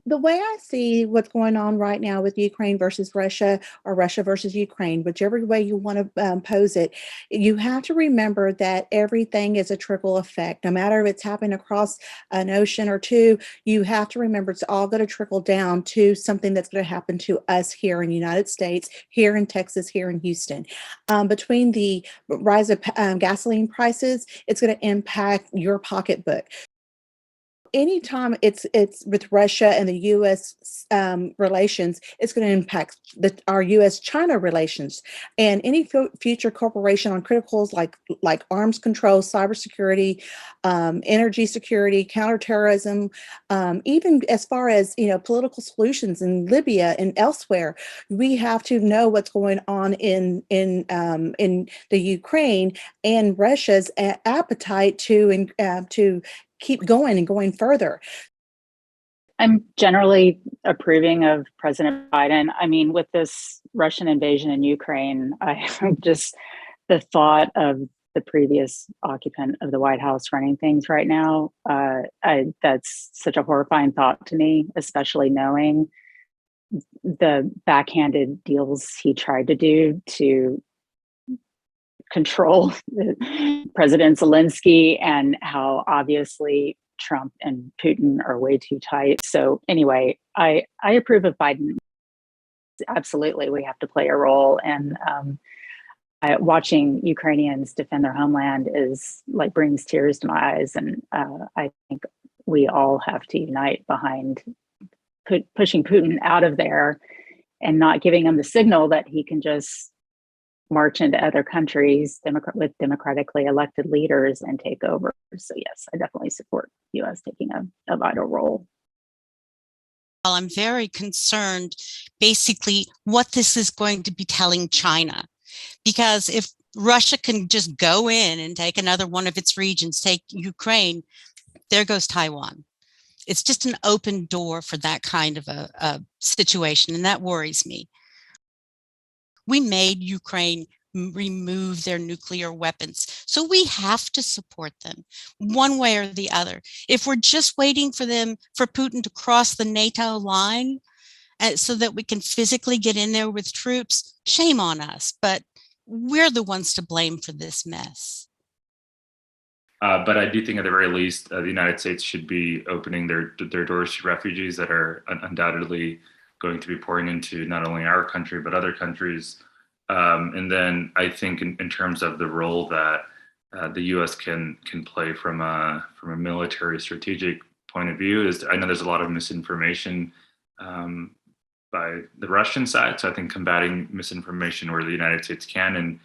The way I see what's going on right now with Ukraine versus Russia, or Russia versus Ukraine, whichever way you want to pose it, you have to remember that everything is a trickle effect. No matter if it's happening across an ocean or two, you have to remember it's all going to trickle down to something that's going to happen to us here in the United States, here in Texas, here in Houston. Between the rise of gasoline prices, it's going to impact your pocketbook. Anytime it's with Russia and the U.S. Relations, it's going to impact our U.S.-China relations, and any future cooperation on criticals like arms control, cybersecurity, energy security, counterterrorism, even as far as political solutions in Libya and elsewhere. We have to know what's going on in the Ukraine and Russia's appetite to keep going and going further. I'm generally approving of President Biden. I mean, with this Russian invasion in Ukraine, I just the thought of the previous occupant of the White House running things right now, that's such a horrifying thought to me, especially knowing the backhanded deals he tried to do to control President Zelensky, and how obviously Trump and Putin are way too tight. So anyway, I approve of Biden. Absolutely, we have to play a role. And watching Ukrainians defend their homeland is like brings tears to my eyes. And I think we all have to unite behind pushing Putin out of there and not giving him the signal that he can just march into other countries with democratically elected leaders and take over. So yes, I definitely support U.S. taking a vital role. Well, I'm very concerned basically what this is going to be telling China, because if Russia can just go in and take another one of its regions, take Ukraine, there goes Taiwan. It's just an open door for that kind of a situation, and that worries me. We made Ukraine remove their nuclear weapons, so we have to support them one way or the other. If we're just waiting for Putin to cross the NATO line so that we can physically get in there with troops, shame on us, but we're the ones to blame for this mess. But I do think at the very least, the United States should be opening their doors to refugees that are undoubtedly going to be pouring into not only our country, but other countries. And then I think in terms of the role that the U.S. can play from a military strategic point of view, is I know there's a lot of misinformation by the Russian side. So I think combating misinformation where the United States can, and